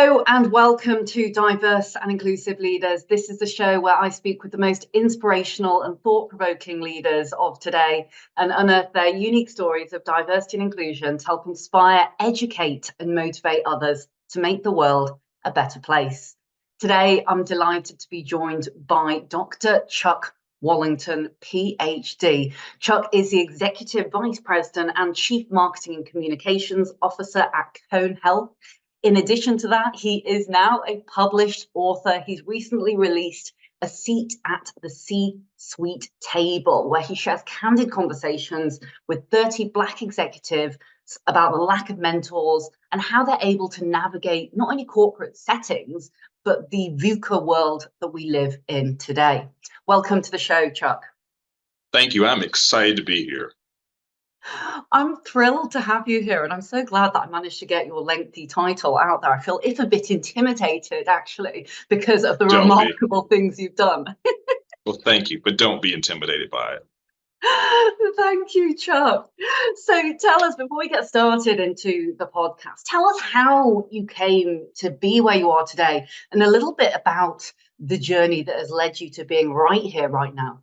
Hello and welcome to Diverse and Inclusive Leaders. This is the show where I speak with the most inspirational and thought-provoking leaders of today and unearth their unique stories of diversity and inclusion to help inspire, educate and motivate others to make the world a better place. Today, I'm delighted to be joined by Dr. Chuck Wallington, PhD. Chuck is the Executive Vice President and Chief Marketing and Communications Officer at Cone Health. In addition to that, he is now a published author. He's recently released A Seat at the Seasweet Table, where he shares candid conversations with 30 Black executives about the lack of mentors and how they're able to navigate not only corporate settings, but the VUCA world that we live in today. Welcome to the show, Chuck. Thank you. I'm excited to be here. I'm thrilled to have you here, and I'm so glad that I managed to get your lengthy title out there. I feel a bit intimidated, actually, because of the remarkable things you've done. Well, thank you, but don't be intimidated by it. Thank you, Chuck. So tell us, before we get started into the podcast, tell us how you came to be where you are today and a little bit about the journey that has led you to being right here, right now.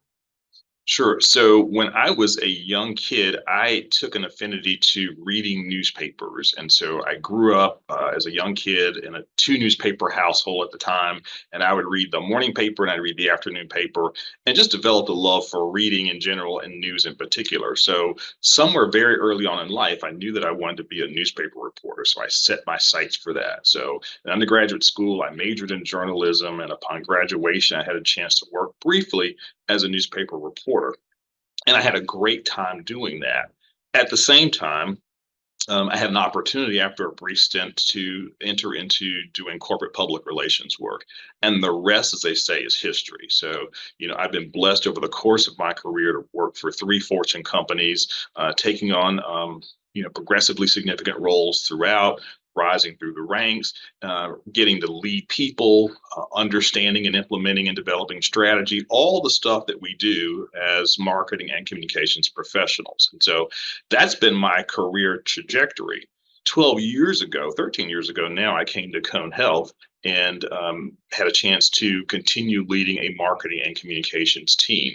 Sure. So when I was a young kid, I took an affinity to reading newspapers. And so I grew up as a young kid in a two newspaper household at the time. And I would read the morning paper and I'd read the afternoon paper and just developed a love for reading in general and news in particular. So somewhere very early on in life, I knew that I wanted to be a newspaper reporter. So I set my sights for that. So in undergraduate school, I majored in journalism. And upon graduation, I had a chance to work briefly as a newspaper reporter. And I had a great time doing that. At the same time, I had an opportunity after a brief stint to enter into doing corporate public relations work. And the rest, as they say, is history. So, I've been blessed over the course of my career to work for 3 Fortune companies, taking on, progressively significant roles throughout, rising through the ranks, getting to lead people, understanding and implementing and developing strategy, all the stuff that we do as marketing and communications professionals. And so that's been my career trajectory. 12 years ago, 13 years ago now, I came to Cone Health and had a chance to continue leading a marketing and communications team.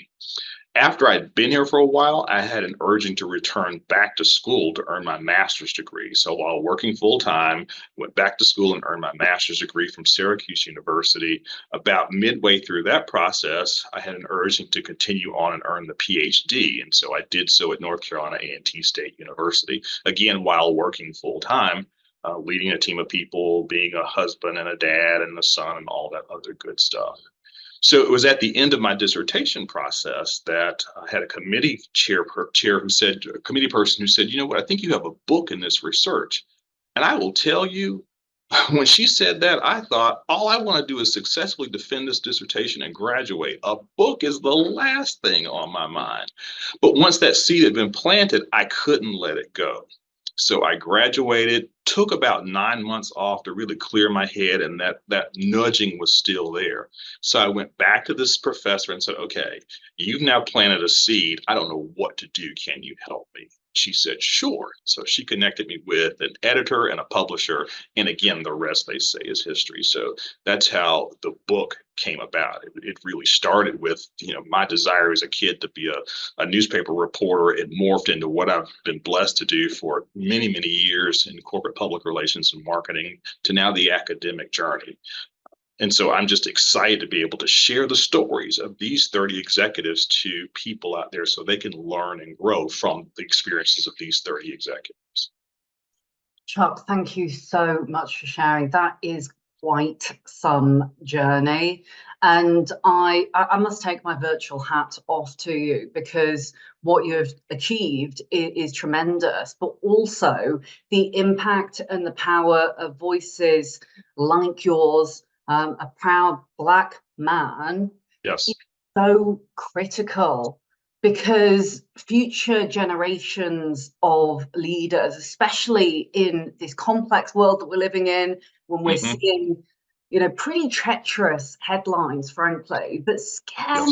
After I'd been here for a while, I had an urging to return back to school to earn my master's degree. So while working full time, went back to school and earned my master's degree from Syracuse University. About midway through that process, I had an urging to continue on and earn the PhD. And so I did so at North Carolina A&T State University, again, while working full time. Leading a team of people, being a husband and a dad and a son and all that other good stuff. So it was at the end of my dissertation process that I had a committee committee person who said, you know what, I think you have a book in this research. And I will tell you, when she said that, I thought, all I want to do is successfully defend this dissertation and graduate. A book is the last thing on my mind. But once that seed had been planted, I couldn't let it go. So I graduated, took about 9 months off to really clear my head, and that nudging was still there. So I went back to this professor and said, okay, you've now planted a seed. I don't know what to do. Can you help me? She said, sure. So she connected me with an editor and a publisher. And again, the rest, they say, is history. So that's how the book came about. It really started with, my desire as a kid to be a newspaper reporter. It morphed into what I've been blessed to do for many, many years in corporate public relations and marketing, to now the academic journey. And so I'm just excited to be able to share the stories of these 30 executives to people out there so they can learn and grow from the experiences of these 30 executives. Chuck, thank you so much for sharing. That is quite some journey. And I must take my virtual hat off to you, because what you've achieved is tremendous, but also the impact and the power of voices like yours, a proud Black man, yes, is so critical, because future generations of leaders, especially in this complex world that we're living in, when we're seeing, pretty treacherous headlines, frankly, that scare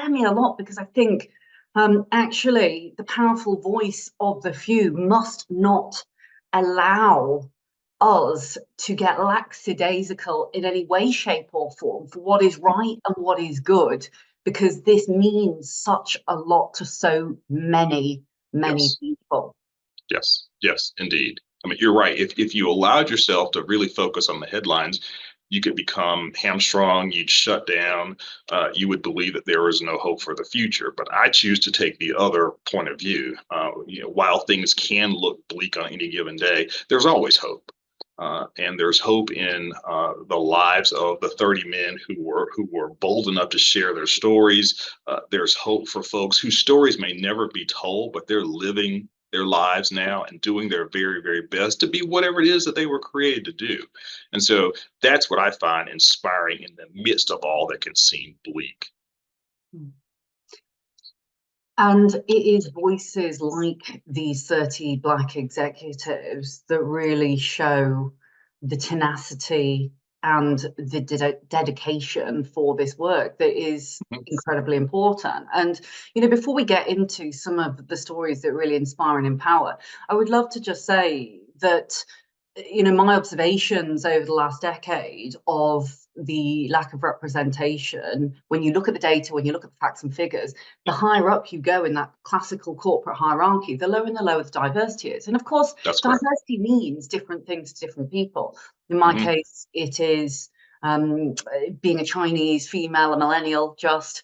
me a lot, because I think actually the powerful voice of the few must not allow us to get lackadaisical in any way, shape, or form for what is right and what is good, because this means such a lot to so many, many Yes. people. Yes, yes, indeed. I mean, you're right. If you allowed yourself to really focus on the headlines, you could become hamstrung, you'd shut down, you would believe that there is no hope for the future. But I choose to take the other point of view. While things can look bleak on any given day, there's always hope. And there's hope in the lives of the 30 men who were bold enough to share their stories. There's hope for folks whose stories may never be told, but they're living their lives now and doing their very, very best to be whatever it is that they were created to do. And so that's what I find inspiring in the midst of all that can seem bleak. And it is voices like these 30 Black executives that really show the tenacity and the dedication for this work that is Mhm. incredibly important. And, before we get into some of the stories that really inspire and empower, I would love to just say that my observations over the last decade of the lack of representation, when you look at the data, when you look at the facts and figures, the higher up you go in that classical corporate hierarchy, the lower and the lower the diversity is. And of course, That's correct. diversity means different things to different people. In my Hmm. case, it is being a Chinese female, a millennial, just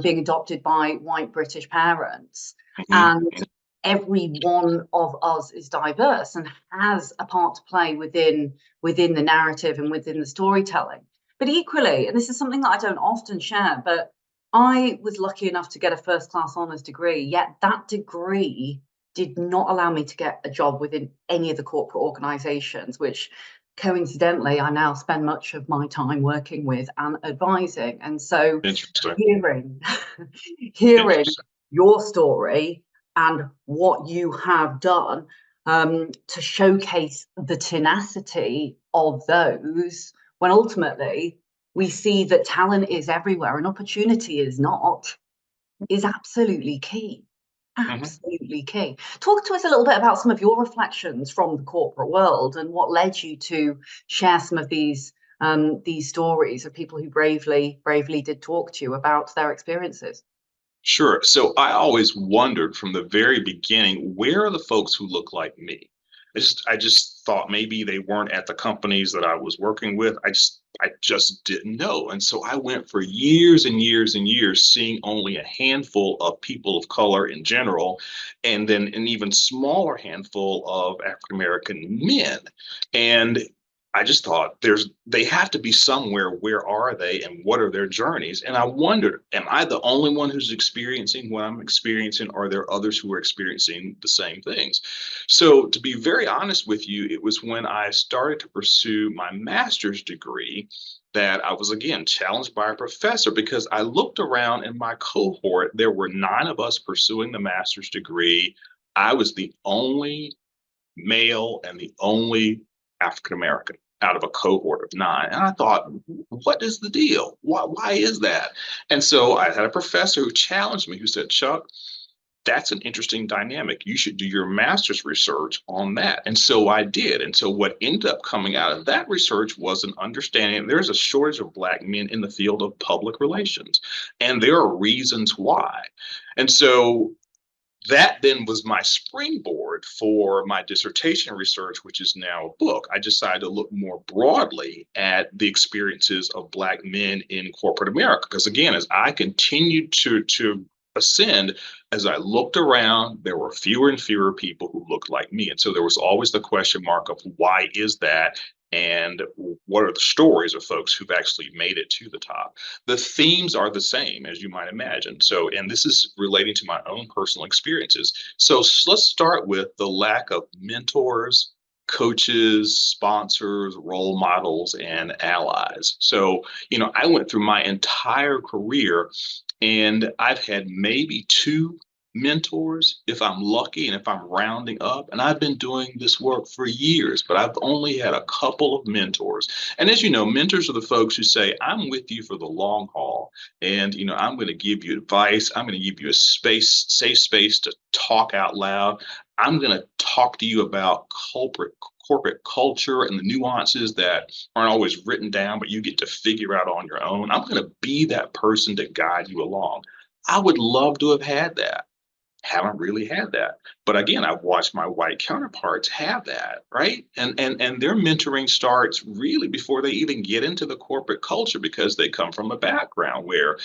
being adopted by white British parents. Hmm. And every one of us is diverse and has a part to play within the narrative and within the storytelling. But equally, and this is something that I don't often share, but I was lucky enough to get a first class honours degree, yet that degree did not allow me to get a job within any of the corporate organisations, which coincidentally I now spend much of my time working with and advising. And so Interesting. hearing hearing Interesting. your story and what you have done to showcase the tenacity of those, when ultimately we see that talent is everywhere and opportunity is not, is absolutely key. Hmm. Absolutely key. Talk to us a little bit about some of your reflections from the corporate world and what led you to share some of these stories of people who bravely did talk to you about their experiences. Sure. So I always wondered from the very beginning, where are the folks who look like me? I just thought maybe they weren't at the companies that I was working with. I just didn't know. And so I went for years and years and years seeing only a handful of people of color in general, and then an even smaller handful of African American men. And I just thought they have to be somewhere. Where are they and what are their journeys? And I wondered, am I the only one who's experiencing what I'm experiencing? Or are there others who are experiencing the same things? So to be very honest with you, it was when I started to pursue my master's degree that I was again challenged by a professor because I looked around in my cohort. There were 9 of us pursuing the master's degree. I was the only male and the only African American out of a cohort of 9. And I thought, what is the deal? Why is that? And so I had a professor who challenged me, who said, Chuck, that's an interesting dynamic. You should do your master's research on that. And so I did. And so what ended up coming out of that research was an understanding there's a shortage of Black men in the field of public relations. And there are reasons why. And so that then was my springboard for my dissertation research, which is now a book. I decided to look more broadly at the experiences of Black men in corporate America. Because again, as I continued to ascend, as I looked around, there were fewer and fewer people who looked like me. And so there was always the question mark of why is that? And what are the stories of folks who've actually made it to the top? The themes are the same, as you might imagine. So, and this is relating to my own personal experiences. So let's start with the lack of mentors, coaches, sponsors, role models, and allies. So, I went through my entire career and I've had maybe 2 mentors if I'm lucky and if I'm rounding up. And I've been doing this work for years, but I've only had a couple of mentors. And as you know, mentors are the folks who say, I'm with you for the long haul. And, I'm going to give you advice. I'm going to give you a safe space to talk out loud. I'm going to talk to you about corporate culture and the nuances that aren't always written down, but you get to figure out on your own. I'm going to be that person to guide you along. I would love to have had that. Haven't really had that. But again, I've watched my white counterparts have that, right? And their mentoring starts really before they even get into the corporate culture because they come from a background where,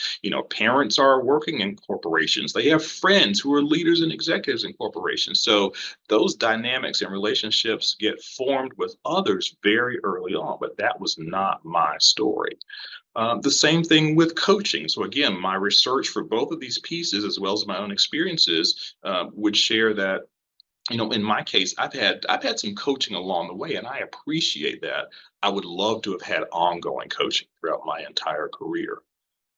parents are working in corporations. They have friends who are leaders and executives in corporations. So those dynamics and relationships get formed with others very early on, but that was not my story. The same thing with coaching. So again, my research for both of these pieces, as well as my own experiences, would share that in my case, I've had some coaching along the way, and I appreciate that. I would love to have had ongoing coaching throughout my entire career.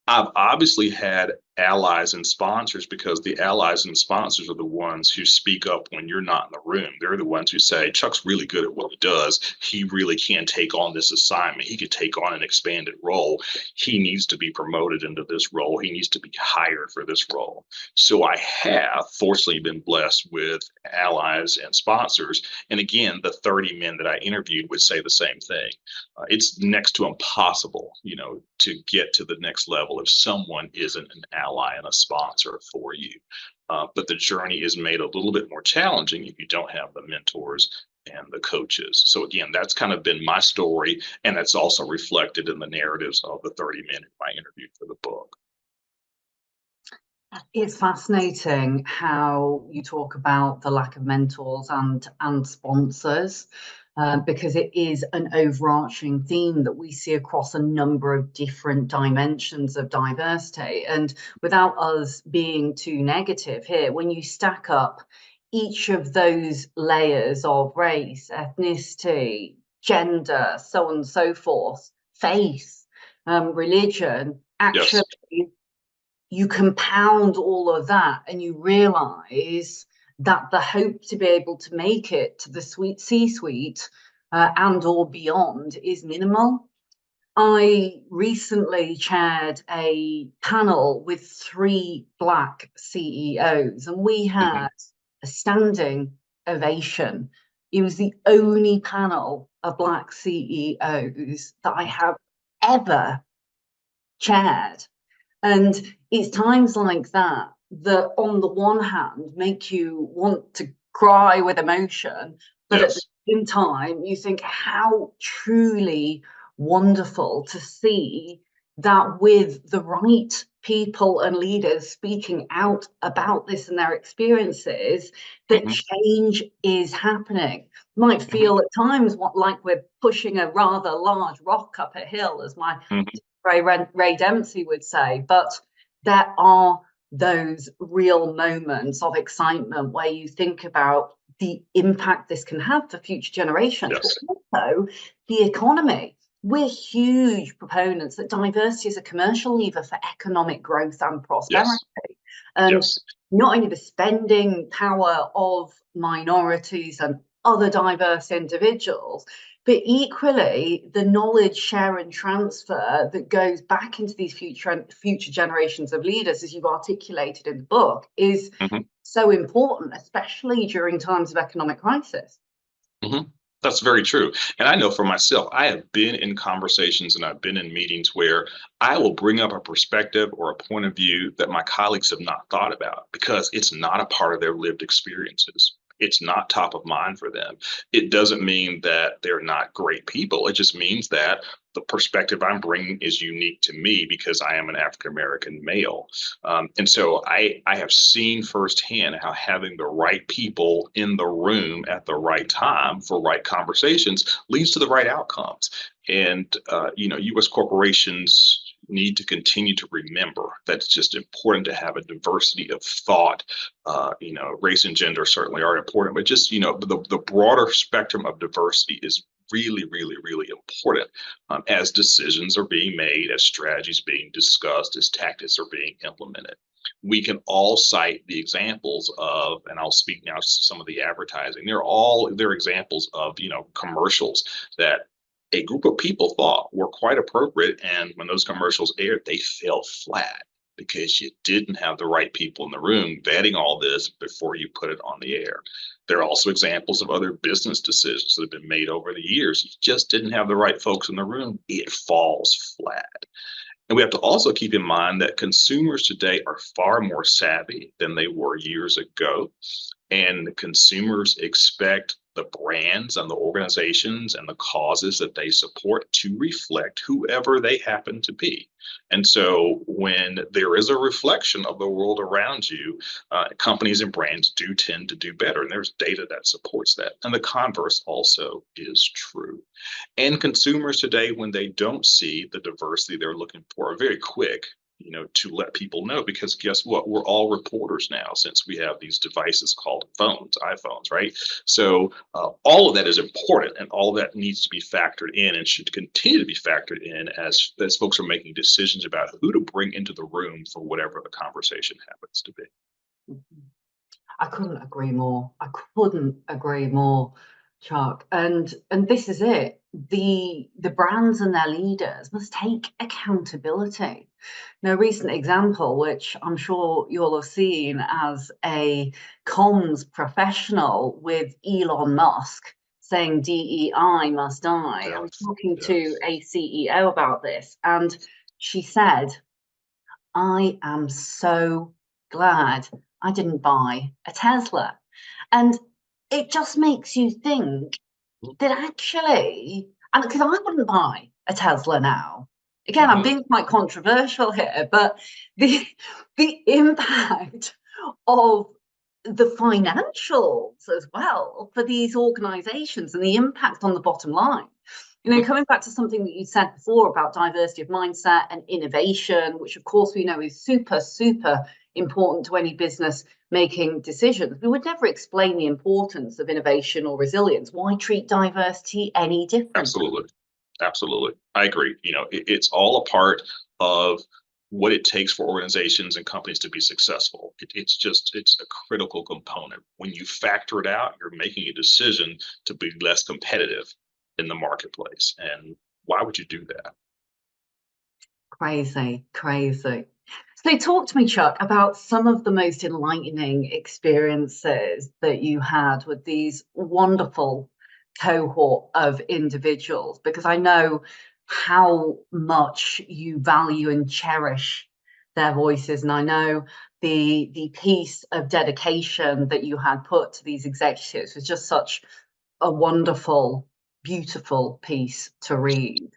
I've obviously had allies and sponsors because the allies and sponsors are the ones who speak up when you're not in the room. They're the ones who say, Chuck's really good at what he does. He really can take on this assignment. He could take on an expanded role. He needs to be promoted into this role. He needs to be hired for this role. So I have fortunately been blessed with allies and sponsors. And again, the 30 men that I interviewed would say the same thing. It's next to impossible, to get to the next level if someone isn't an ally and a sponsor for you. But the journey is made a little bit more challenging if you don't have the mentors and the coaches. So again, that's kind of been my story, and that's also reflected in the narratives of the 30 men who I interviewed for the book. It's fascinating how you talk about the lack of mentors and sponsors, because it is an overarching theme that we see across a number of different dimensions of diversity. And without us being too negative here, when you stack up each of those layers of race, ethnicity, gender, so on and so forth, faith, religion, actually, Yes. you compound all of that and you realize that the hope to be able to make it to the C-suite and or beyond is minimal. I recently chaired a panel with 3 Black CEOs, and we Hmm. had a standing ovation. It was the only panel of Black CEOs that I have ever chaired. And it's times like that that, on the one hand, make you want to cry with emotion, but at the Yes. same time, you think how truly wonderful to see that with the right people and leaders speaking out about this and their experiences, that Hmm. change is happening. Might Hmm. feel at times like we're pushing a rather large rock up a hill, as my Hmm. Ray Dempsey would say, but there are those real moments of excitement where you think about the impact this can have for future generations, but Yes. also the economy. We're huge proponents that diversity is a commercial lever for economic growth and Yes. prosperity. And Yes. not only the spending power of minorities and other diverse individuals, but equally the knowledge share and transfer that goes back into these future generations of leaders, as you've articulated in the book, is Hmm. so important, especially during times of economic crisis. Hmm. That's very true. And I know for myself, I have been in conversations and I've been in meetings where I will bring up a perspective or a point of view that my colleagues have not thought about because it's not a part of their lived experiences. It's not top of mind for them. It doesn't mean that they're not great people. It just means that the perspective I'm bringing is unique to me because I am an African American male. And so I have seen firsthand how having the right people in the room at the right time for right conversations leads to the right outcomes. And, U.S. corporations need to continue to remember that it's just important to have a diversity of thought. Race and gender certainly are important, but just, the broader spectrum of diversity is really, really, really important as decisions are being made, as strategies being discussed, as tactics are being implemented. We can all cite the examples of, and I'll speak now to some of the advertising. They're examples of commercials that a group of people thought were quite appropriate, and when those commercials aired, they fell flat. because you didn't have the right people in the room vetting all this before you put it on the air. There are also examples of other business decisions that have been made over the years. You just didn't have the right folks in the room. It falls flat. And we have to also keep in mind that consumers today are far more savvy than they were years ago. And consumers expect the brands and the organizations and the causes that they support to reflect whoever they happen to be. And so when there is a reflection of the world around you, companies and brands do tend to do better. And there's data that supports that. And the converse also is true. And consumers today, when they don't see the diversity they're looking for, are very quick, to let people know, because guess what? We're all reporters now, since we have these devices called phones, iPhones, right? So all of that is important, and all of that needs to be factored in and should continue to be factored in as folks are making decisions about who to bring into the room for whatever the conversation happens to be. I couldn't agree more. I couldn't agree more, Chuck. And this is it. The brands and their leaders must take accountability. Now, a recent example, which I'm sure you'll have seen as a comms professional, with Elon Musk saying DEI must die. I was talking to a CEO about this, and she said, I am so glad I didn't buy a Tesla. And it just makes you think that actually, and because I wouldn't buy a Tesla now. Again, I'm being quite controversial here, but the impact of the financials as well for these organizations and the impact on the bottom line. Coming back to something that you said before about diversity of mindset and innovation, which of course we know is super, super important to any business making decisions. We would never explain the importance of innovation or resilience. Why treat diversity any different? Absolutely. I agree. It's all a part of what it takes for organizations and companies to be successful. It's a critical component. When you factor it out, you're making a decision to be less competitive in the marketplace. And why would you do that? Crazy. So talk to me, Chuck, about some of the most enlightening experiences that you had with these wonderful cohort of individuals, because I know how much you value and cherish their voices. And I know the piece of dedication that you had put to these executives was just such a wonderful, beautiful piece to read.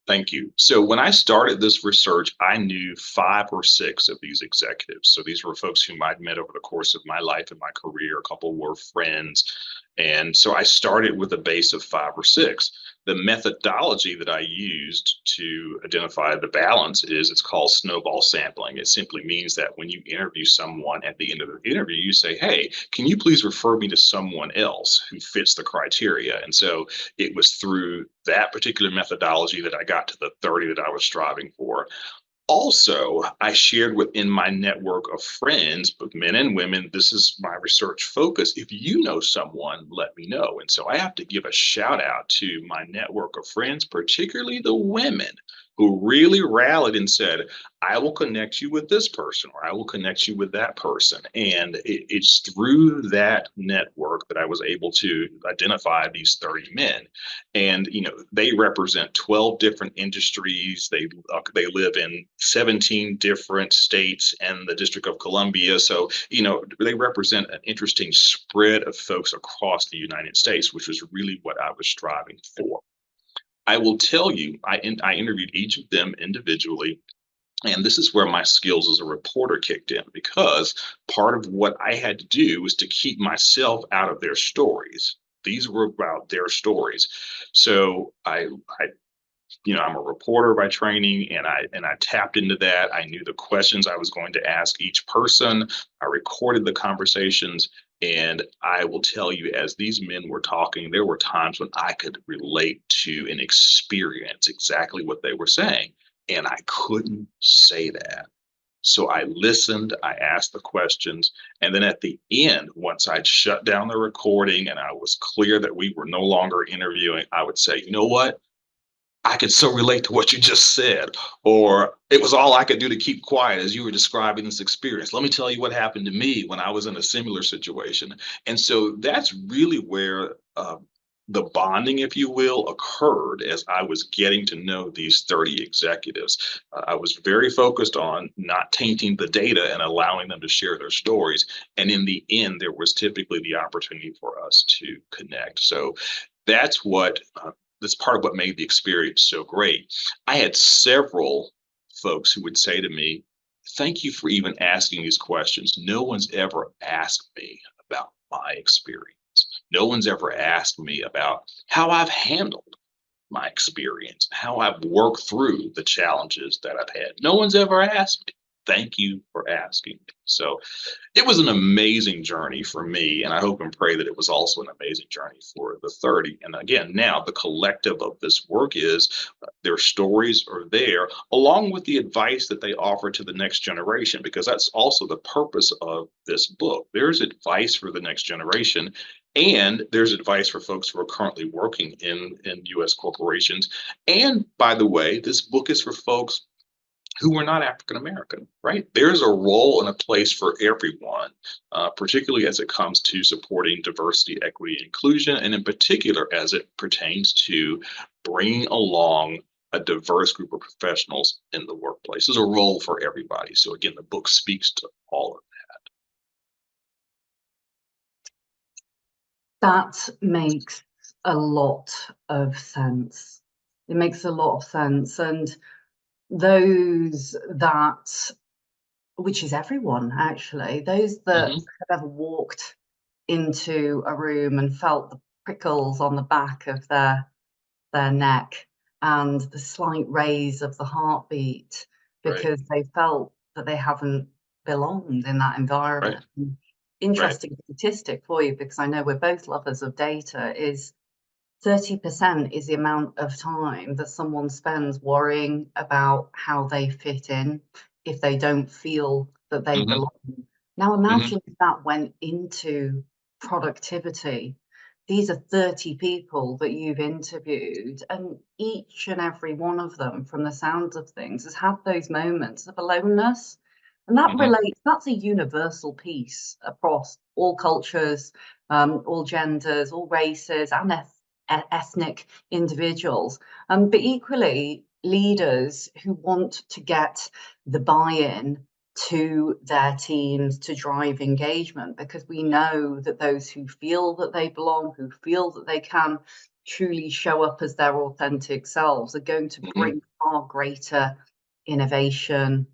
Thank you. So when I started this research, I knew 5 or 6 of these executives. So these were folks whom I'd met over the course of my life and my career. A couple were friends. And so I started with a base of 5 or 6. The methodology that I used to identify the balance it's called snowball sampling. It simply means that when you interview someone, at the end of the interview, you say, hey, can you please refer me to someone else who fits the criteria? And so it was through that particular methodology that I got to the 30 that I was striving for. Also, I shared within my network of friends, both men and women, this is my research focus. If you know someone, let me know. And so I have to give a shout out to my network of friends, particularly the women who really rallied and said, I will connect you with this person, or I will connect you with that person. And it's through that network that I was able to identify these 30 men. And, they represent 12 different industries. They live in 17 different states and the District of Columbia. So, they represent an interesting spread of folks across the United States, which was really what I was striving for. I will tell you, I interviewed each of them individually. And this is where my skills as a reporter kicked in, because part of what I had to do was to keep myself out of their stories. These were about their stories. So I'm a reporter by training, and I tapped into that. I knew the questions I was going to ask each person. I recorded the conversations. And I will tell you, as these men were talking, there were times when I could relate to and experience exactly what they were saying. And I couldn't say that. So I listened, I asked the questions. And then at the end, once I'd shut down the recording and I was clear that we were no longer interviewing, I would say, you know what? I could so relate to what you just said, or it was all I could do to keep quiet as you were describing this experience. Let me tell you what happened to me when I was in a similar situation. And so that's really where the bonding, if you will, occurred as I was getting to know these 30 executives. I was very focused on not tainting the data and allowing them to share their stories. And in the end, there was typically the opportunity for us to connect. So that's what that's part of what made the experience so great. I had several folks who would say to me, "Thank you for even asking these questions. No one's ever asked me about my experience. No one's ever asked me about how I've handled my experience, how I've worked through the challenges that I've had. No one's ever asked me. Thank you for asking me." So it was an amazing journey for me, and I hope and pray that it was also an amazing journey for the 30. And again, now the collective of this work is their stories are there, along with the advice that they offer to the next generation, because that's also the purpose of this book. There's advice for the next generation, and there's advice for folks who are currently working in U.S. corporations. And by the way, this book is for folks who are not African American, right? There's a role and a place for everyone, particularly as it comes to supporting diversity, equity, and inclusion, and in particular as it pertains to bringing along a diverse group of professionals in the workplace. There's a role for everybody. So again, the book speaks to all of That makes a lot of sense. It makes a lot of sense. And those that, which is everyone actually, those that. that have ever walked into a room and felt the prickles on the back of their neck and the slight raise of the heartbeat Right, because they felt that they haven't belonged in that right, environment. right. Interesting statistic for you, because I know we're both lovers of data, is 30% is the amount of time that someone spends worrying about how they fit in if they don't feel that they Hmm. belong. Now Hmm. imagine if that went into productivity. These are 30 people that you've interviewed, and each and every one of them, from the sounds of things, has had those moments of aloneness. And that Hmm. relates, that's a universal piece across all cultures, all genders, all races, and ethnic individuals. But equally, leaders who want to get the buy-in to their teams to drive engagement, because we know that those who feel that they belong, who feel that they can truly show up as their authentic selves, are going to Hmm. bring far greater innovation,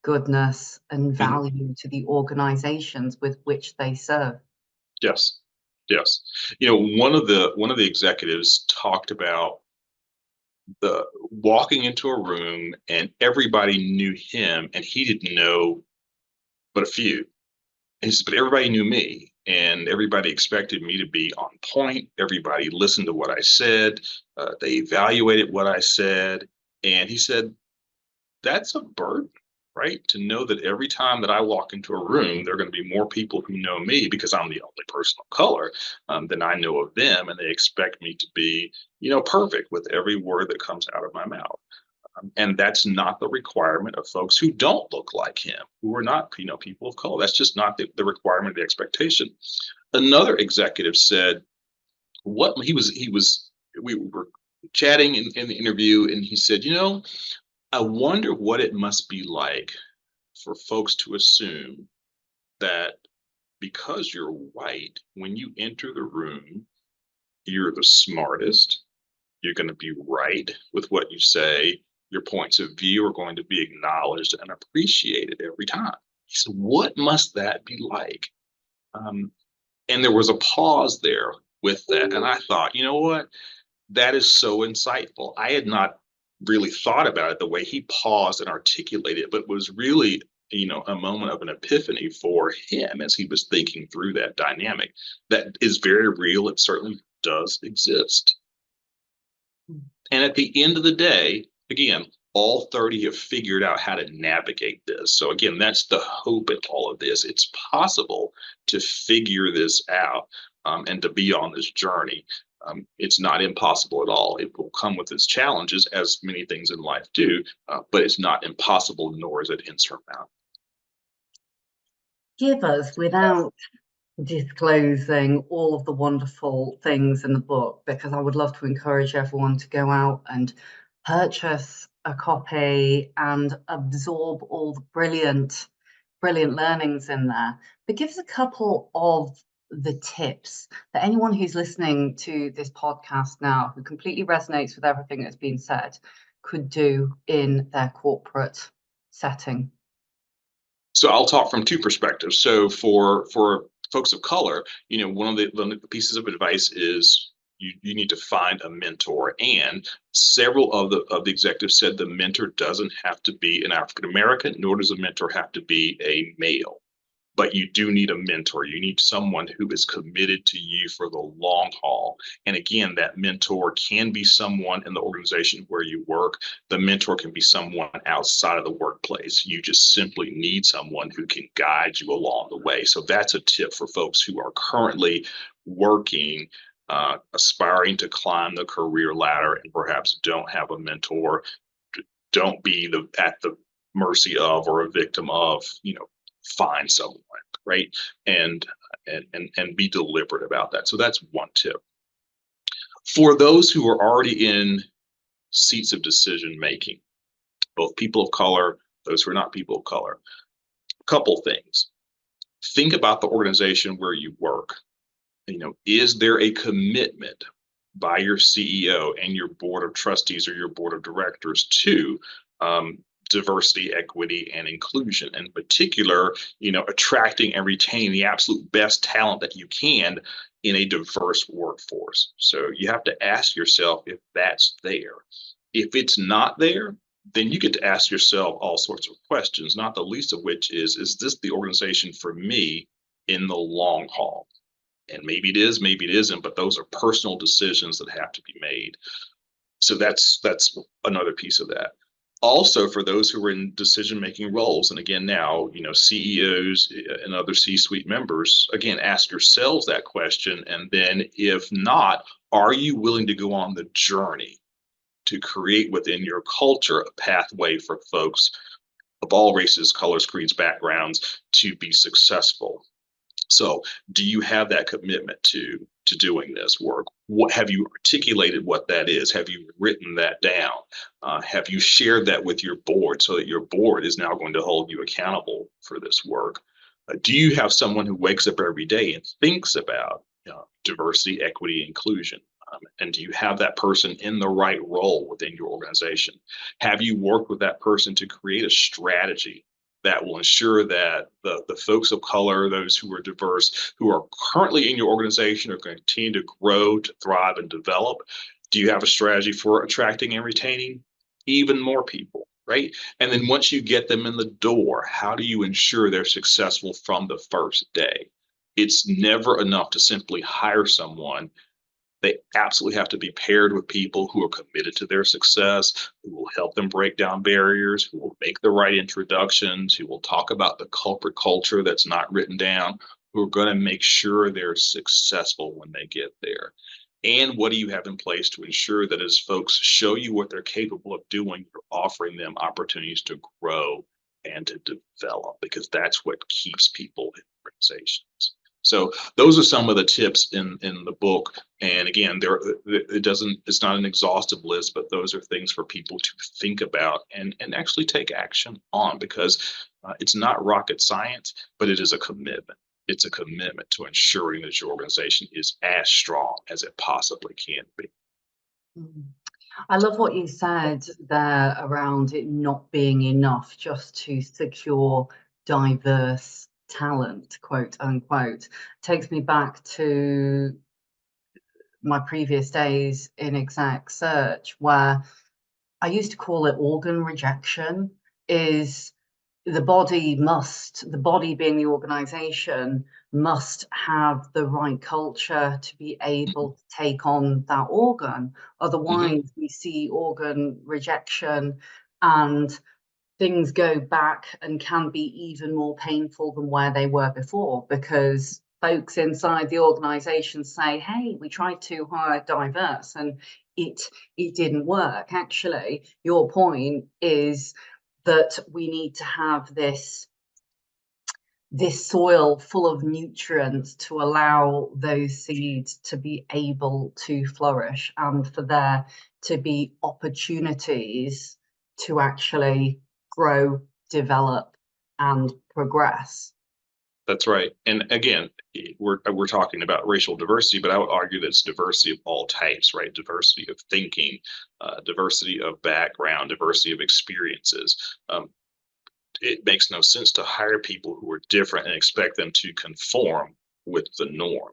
goodness, and Hmm. value to the organizations with which they serve. Yes, yes. One of the executives talked about the walking into a room and everybody knew him and he didn't know but a few. And he said, but everybody knew me and everybody expected me to be on point. Everybody listened to what I said. They evaluated what I said. And he said, that's a burden, right? To know that every time that I walk into a room, there are going to be more people who know me because I'm the only person of color than I know of them. And they expect me to be, perfect with every word that comes out of my mouth. And that's not the requirement of folks who don't look like him, who are not, people of color. That's just not the requirement, the expectation. Another executive said, what we were chatting in the interview, and he said, I wonder what it must be like for folks to assume that because you're white, when you enter the room, you're the smartest, you're going to be right with what you say, your points of view are going to be acknowledged and appreciated every time. He said, what must that be like? Um, and there was a pause there with that. And I thought, you know what? That is so insightful. I had not really thought about it the way he paused and articulated it, but was really, a moment of an epiphany for him as he was thinking through that dynamic. That is very real. It certainly does exist. And at the end of the day, again, all 30 have figured out how to navigate this. So again, that's the hope in all of this. It's possible to figure this out and to be on this journey. It's not impossible at all. It will come with its challenges, as many things in life do, but it's not impossible, nor is it insurmountable. Give us, without disclosing all of the wonderful things in the book, because I would love to encourage everyone to go out and purchase a copy and absorb all the brilliant learnings in there. But give us a couple of the tips that anyone who's listening to this podcast now, who completely resonates with everything that's been said, could do in their corporate setting. So I'll talk from two perspectives. So for folks of color, one of the pieces of advice is you need to find a mentor. And several of the executives said the mentor doesn't have to be an African American, nor does a mentor have to be a male. But you do need a mentor. You need someone who is committed to you for the long haul. And again, that mentor can be someone in the organization where you work. The mentor can be someone outside of the workplace. You just simply need someone who can guide you along the way. So that's a tip for folks who are currently working, aspiring to climb the career ladder, and perhaps don't have a mentor. Don't be at the mercy of or a victim of, find someone, right? And be deliberate about that. So that's one tip. For those who are already in seats of decision making, both people of color, those who are not people of color, a couple things. Think about the organization where you work. Is there a commitment by your CEO and your board of trustees or your board of directors to diversity, equity, and inclusion? In particular, attracting and retaining the absolute best talent that you can in a diverse workforce. So you have to ask yourself if that's there. If it's not there, then you get to ask yourself all sorts of questions, not the least of which is this the organization for me in the long haul? And maybe it is, maybe it isn't, but those are personal decisions that have to be made. So that's another piece of that. Also, for those who are in decision-making roles, and again now, CEOs and other C-suite members, again, ask yourselves that question. And then if not, are you willing to go on the journey to create within your culture a pathway for folks of all races, colors, creeds, backgrounds to be successful? So do you have that commitment to doing this work? What have you articulated what that is? Have you written that down? Have you shared that with your board so that your board is now going to hold you accountable for this work? Do you have someone who wakes up every day and thinks about diversity, equity, inclusion? And do you have that person in the right role within your organization? Have you worked with that person to create a strategy that will ensure that the folks of color, those who are diverse, who are currently in your organization are going to continue to grow, to thrive, and develop? Do you have a strategy for attracting and retaining even more people, right? And then once you get them in the door, how do you ensure they're successful from the first day? It's never enough to simply hire someone. They absolutely have to be paired with people who are committed to their success, who will help them break down barriers, who will make the right introductions, who will talk about the corporate culture that's not written down, who are going to make sure they're successful when they get there. And what do you have in place to ensure that as folks show you what they're capable of doing, you're offering them opportunities to grow and to develop, because that's what keeps people in organizations. So those are some of the tips in the book. And again, it's not an exhaustive list, but those are things for people to think about and actually take action on, because it's not rocket science, but it is a commitment. It's a commitment to ensuring that your organization is as strong as it possibly can be. I love what you said there around it not being enough just to secure diverse talent, quote unquote. Takes me back to my previous days in exec search, where I used to call it organ rejection. Is the body being the organization, must have the right culture to be able to take on that organ. Otherwise, we see organ rejection and things go back and can be even more painful than where they were before, because folks inside the organization say, hey, we tried to hire diverse and it didn't work. Actually, your point is that we need to have this soil full of nutrients to allow those seeds to be able to flourish and for there to be opportunities to actually grow, develop, and progress. That's right. And again, we're talking about racial diversity, but I would argue that it's diversity of all types, right? Diversity of thinking, diversity of background, diversity of experiences. It makes no sense to hire people who are different and expect them to conform with the norm,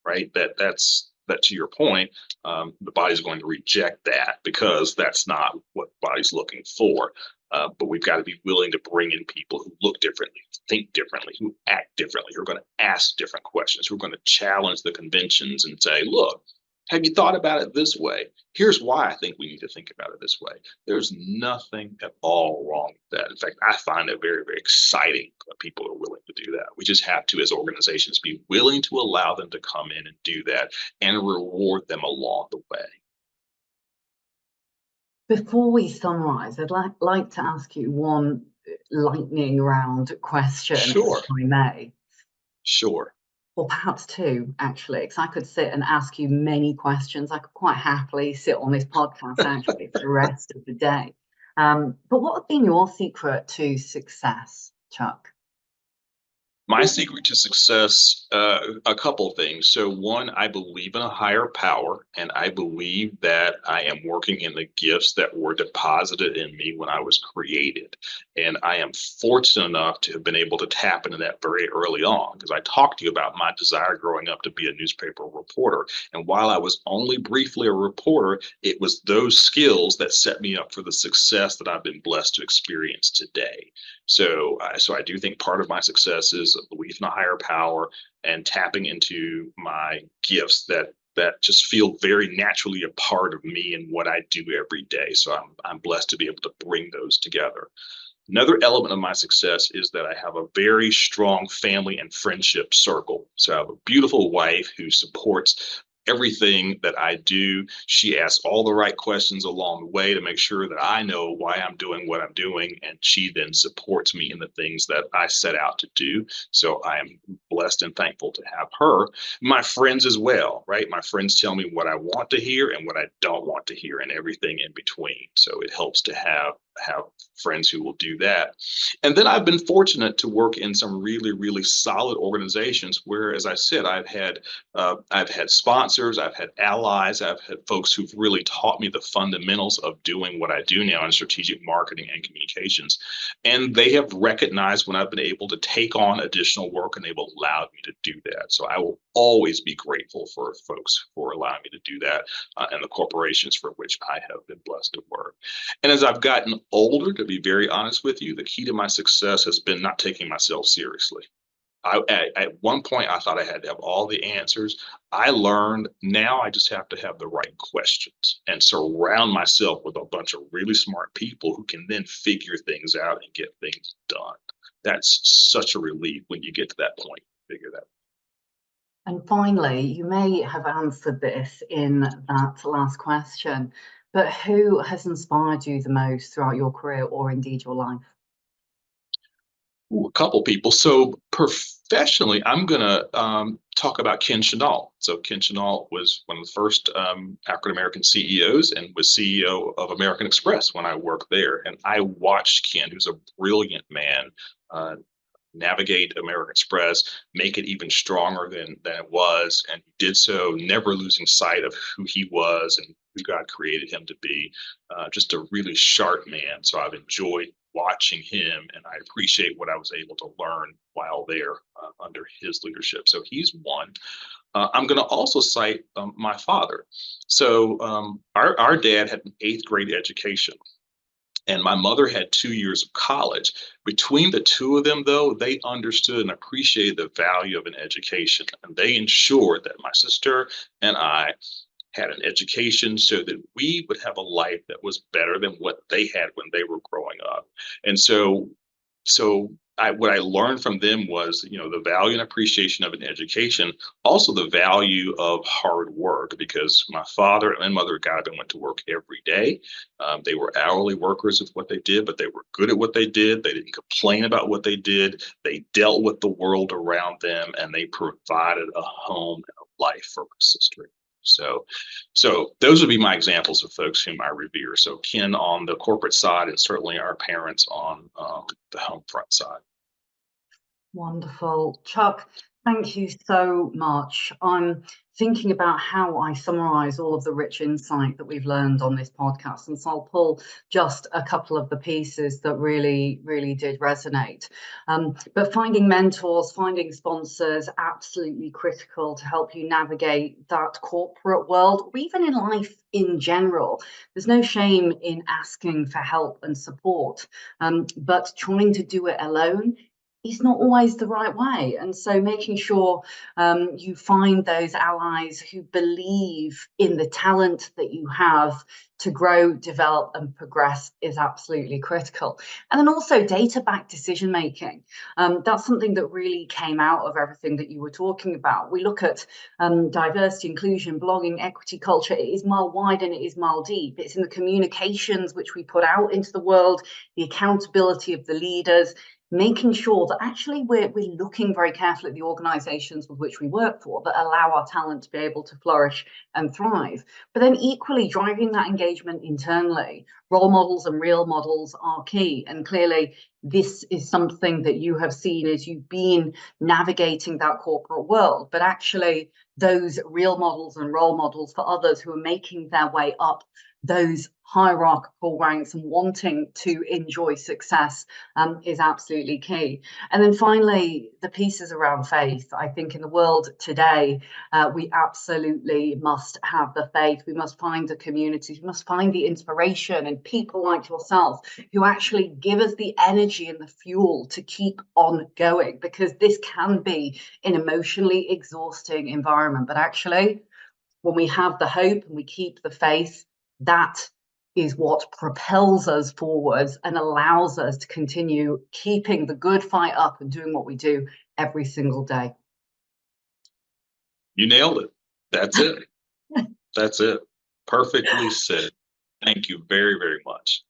right? That to your point, the body's going to reject that because that's not what the body's looking for. But we've got to be willing to bring in people who look differently, think differently, who act differently, who are going to ask different questions, who are going to challenge the conventions and say, look, have you thought about it this way? Here's why I think we need to think about it this way. There's nothing at all wrong with that. In fact, I find it very, very exciting when people are willing to do that. We just have to, as organizations, be willing to allow them to come in and do that and reward them along the way. Before we summarize, I'd like to ask you one lightning round question, Sure. if I may. Sure. Or perhaps two, actually, because I could sit and ask you many questions. I could quite happily sit on this podcast, actually, for the rest of the day. But what have been your secret to success, Chuck? My secret to success, a couple of things. So one, I believe in a higher power, and I believe that I am working in the gifts that were deposited in me when I was created. And I am fortunate enough to have been able to tap into that very early on, because I talked to you about my desire growing up to be a newspaper reporter. And while I was only briefly a reporter, it was those skills that set me up for the success that I've been blessed to experience today. So I do think part of my success is a belief in a higher power and tapping into my gifts that just feel very naturally a part of me and what I do every day. So I'm blessed to be able to bring those together. Another element of my success is that I have a very strong family and friendship circle. So I have a beautiful wife who supports everything that I do. She asks all the right questions along the way to make sure that I know why I'm doing what I'm doing. And she then supports me in the things that I set out to do. So I am blessed and thankful to have her. My friends as well, right? My friends tell me what I want to hear and what I don't want to hear and everything in between. So it helps to have friends who will do that. And then I've been fortunate to work in some really, really solid organizations where, as I said, I've had sponsors, I've had allies, I've had folks who've really taught me the fundamentals of doing what I do now in strategic marketing and communications. And they have recognized when I've been able to take on additional work, and they've allowed me to do that. So I will always be grateful for folks for allowing me to do that, and the corporations for which I have been blessed to work. And as I've gotten older, to be very honest with you, the key to my success has been not taking myself seriously. At one point, I thought I had to have all the answers. I learned now I just have to have the right questions and surround myself with a bunch of really smart people who can then figure things out and get things done. That's such a relief when you get to that point, figure that. And finally, you may have answered this in that last question, but who has inspired you the most throughout your career or indeed your life? Ooh, a couple people. So professionally, I'm gonna talk about Ken Chenault. So Ken Chenault was one of the first African American CEOs and was CEO of American Express when I worked there. And I watched Ken, who's a brilliant man, uh, navigate American Express, make it even stronger than it was, and he did so never losing sight of who he was and who God created him to be. Just a really sharp man. So I've enjoyed watching him, and I appreciate what I was able to learn while there under his leadership. So he's one. I'm going to also cite my father. So our dad had an eighth grade education, and my mother had 2 years of college. Between the two of them, though, they understood and appreciated the value of an education, and they ensured that my sister and I had an education so that we would have a life that was better than what they had when they were growing up. And so what I learned from them was, the value and appreciation of an education, also the value of hard work, because my father and mother got up and went to work every day. They were hourly workers with what they did, but they were good at what they did. They didn't complain about what they did. They dealt with the world around them, and they provided a home and a life for my sister. So those would be my examples of folks whom I revere. So Ken on the corporate side, and certainly our parents on the home front side. Wonderful. Chuck, thank you so much. I'm thinking about how I summarize all of the rich insight that we've learned on this podcast. And so I'll pull just a couple of the pieces that really, really did resonate. But finding mentors, finding sponsors, absolutely critical to help you navigate that corporate world, or even in life in general. There's no shame in asking for help and support, but trying to do it alone is not always the right way. And so making sure you find those allies who believe in the talent that you have to grow, develop, and progress is absolutely critical. And then also data-backed decision making. That's something that really came out of everything that you were talking about. We look at diversity, inclusion, belonging, equity, culture. It is mile wide and it is mile deep. It's in the communications which we put out into the world, the accountability of the leaders, making sure that actually we're looking very carefully at the organizations with which we work for that allow our talent to be able to flourish and thrive. But then equally driving that engagement internally. Role models and real models are key. And clearly this is something that you have seen as you've been navigating that corporate world. But actually those real models and role models for others who are making their way up those hierarchical ranks and wanting to enjoy success is absolutely key. And then finally, the pieces around faith. I think in the world today, we absolutely must have the faith. We must find the community. We must find the inspiration and people like yourself who actually give us the energy and the fuel to keep on going, because this can be an emotionally exhausting environment. But actually, when we have the hope and we keep the faith, that is what propels us forwards and allows us to continue keeping the good fight up and doing what we do every single day. You nailed it. That's it. That's it. Perfectly said. Thank you very, very much.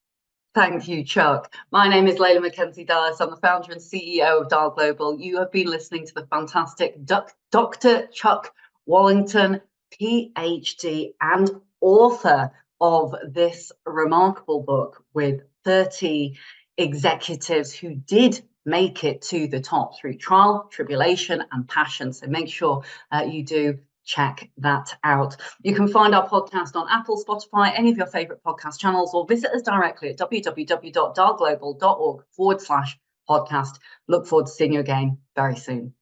Thank you, Chuck. My name is Layla Mackenzie Dallas. I'm the founder and CEO of Dial Global. You have been listening to the fantastic Dr. Chuck Wallington, PhD and author of this remarkable book with 30 executives who did make it to the top through trial, tribulation, and passion. So make sure you do check that out. You can find our podcast on Apple, Spotify, any of your favorite podcast channels, or visit us directly at www.dialglobal.org/podcast. Look forward to seeing you again very soon.